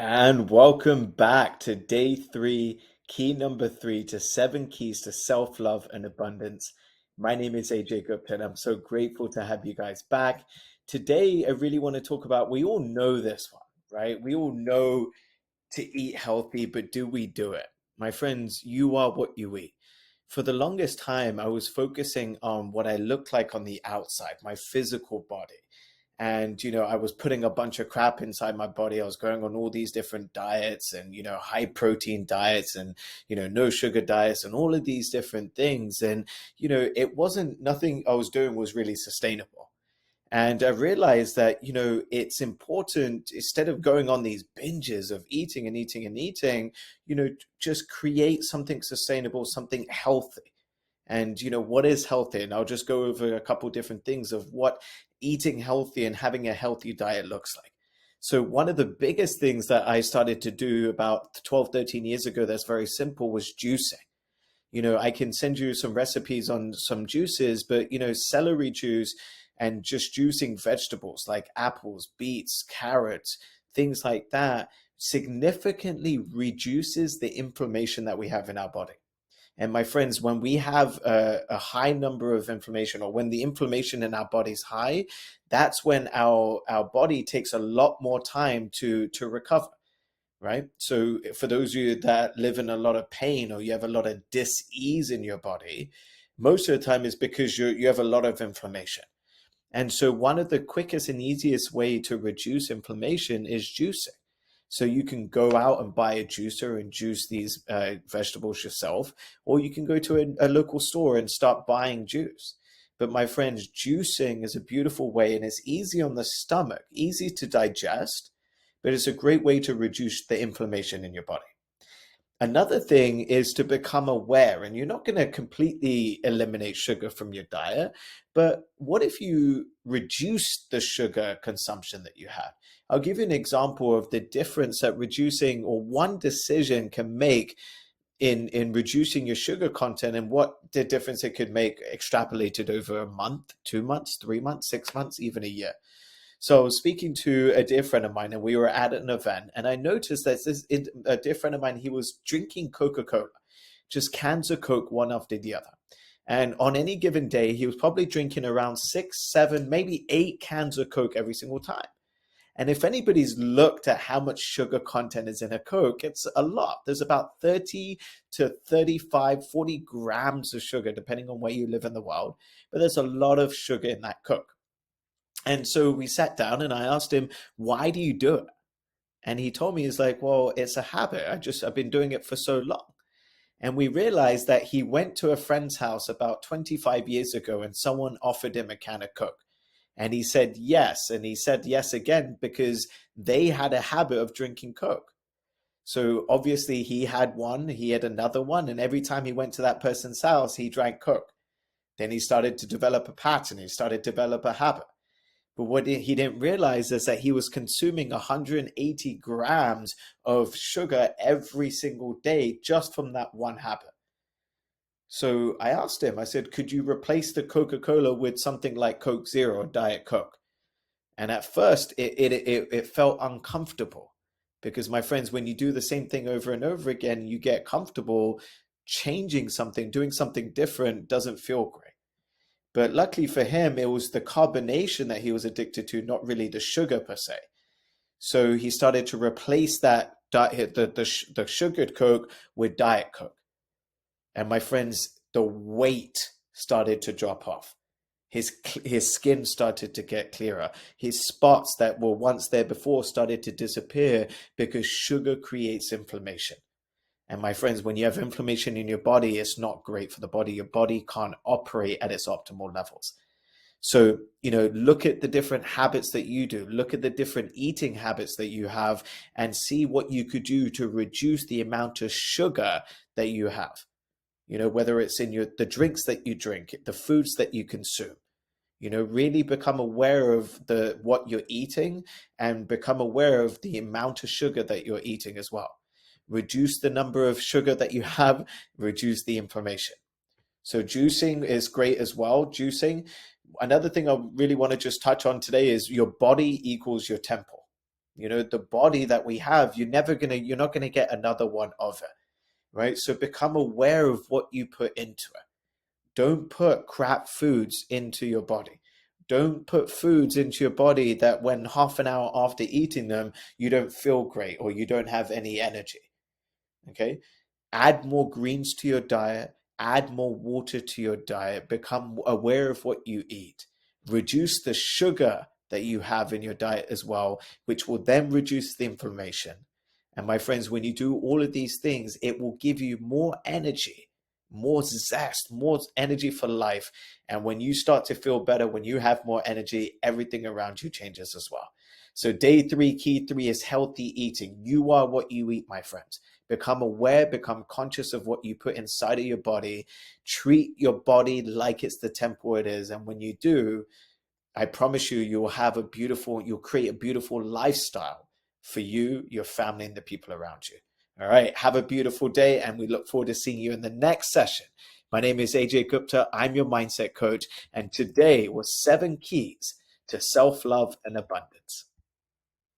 And welcome back to day three, key number three to seven keys to self-love and abundance. My name is Ajay Gupta, and I'm so grateful to have you guys back. Today, I really want to talk about, we all know this one, right? We all know to eat healthy, but do we do it? My friends, you are what you eat. For the longest time, I was focusing on what I looked like on the outside, my physical body. And, I was putting a bunch of crap inside my body. I was going on all these different diets and, high protein diets and, no sugar diets and all of these different things. And, it wasn't, nothing I was doing was really sustainable. And I realized that, it's important, instead of going on these binges of eating and eating and eating, just create something sustainable, something healthy. And, what is healthy? And I'll just go over a couple different things of what eating healthy and having a healthy diet looks like. So one of the biggest things that I started to do about 12, 13 years ago that's very simple was juicing. I can send you some recipes on some juices, but celery juice and just juicing vegetables like apples, beets, carrots, things like that significantly reduces the inflammation that we have in our body. And my friends, when we have a high number of inflammation, or when the inflammation in our body is high, that's when our body takes a lot more time to recover, right? So for those of you that live in a lot of pain, or you have a lot of dis-ease in your body, most of the time is because you have a lot of inflammation. And so one of the quickest and easiest way to reduce inflammation is juicing. So you can go out and buy a juicer and juice these vegetables yourself, or you can go to a local store and start buying juice. But my friends, juicing is a beautiful way, and it's easy on the stomach, easy to digest, but it's a great way to reduce the inflammation in your body. Another thing is to become aware, and you're not going to completely eliminate sugar from your diet, but what if you reduce the sugar consumption that you have? I'll give you an example of the difference that reducing, or one decision can make in reducing your sugar content, and what the difference it could make extrapolated over a month, 2 months, 3 months, 6 months, even a year. So I was speaking to a dear friend of mine, and we were at an event, and I noticed that a dear friend of mine, he was drinking Coca-Cola, just cans of Coke, one after the other. And on any given day, he was probably drinking around 6, 7, maybe 8 cans of Coke every single time. And if anybody's looked at how much sugar content is in a Coke, it's a lot. There's about 30 to 35, 40 grams of sugar, depending on where you live in the world. But there's a lot of sugar in that Coke. And so we sat down and I asked him, why do you do it? And he told me, he's like, well, it's a habit. I've been doing it for so long. And we realized that he went to a friend's house about 25 years ago and someone offered him a can of Coke. And he said yes. And he said yes again because they had a habit of drinking Coke. So obviously he had one, he had another one. And every time he went to that person's house, he drank Coke. Then he started to develop a pattern. He started to develop a habit. But what he didn't realize is that he was consuming 180 grams of sugar every single day just from that one habit. So I asked him, I said, could you replace the Coca-Cola with something like Coke Zero or Diet Coke? And at first, it felt uncomfortable because, my friends, when you do the same thing over and over again, you get comfortable. Changing something, doing something different doesn't feel great. But luckily for him, it was the carbonation that he was addicted to, not really the sugar per se. So he started to replace that diet, the sugared Coke with Diet Coke. And my friends, the weight started to drop off. His skin started to get clearer. His spots that were once there before started to disappear because sugar creates inflammation. And my friends, when you have inflammation in your body, it's not great for the body. Your body can't operate at its optimal levels. So, look at the different habits that you do. Look at the different eating habits that you have and see what you could do to reduce the amount of sugar that you have. Whether it's in the drinks that you drink, the foods that you consume. Really become aware of what you're eating and become aware of the amount of sugar that you're eating as well. Reduce the number of sugar that you have, reduce the inflammation. So juicing is great as well. Juicing. Another thing I really want to just touch on today is your body equals your temple. You know, the body that we have, you're not gonna get another one of it, right? So become aware of what you put into it. Don't put crap foods into your body. Don't put foods into your body that when half an hour after eating them, you don't feel great or you don't have any energy. Okay? Add more greens to your diet, add more water to your diet, become aware of what you eat. Reduce the sugar that you have in your diet as well, which will then reduce the inflammation. And my friends, when you do all of these things, it will give you more energy, more zest, more energy for life. And when you start to feel better, when you have more energy, everything around you changes as well. So day three, key three is healthy eating. You are what you eat, my friends. Become aware, become conscious of what you put inside of your body. Treat your body like it's the temple it is. And when you do, I promise you, you'll create a beautiful lifestyle for you, your family, and the people around you. All right. Have a beautiful day. And we look forward to seeing you in the next session. My name is Ajay Gupta. I'm your mindset coach. And today was 7 keys to self-love and abundance.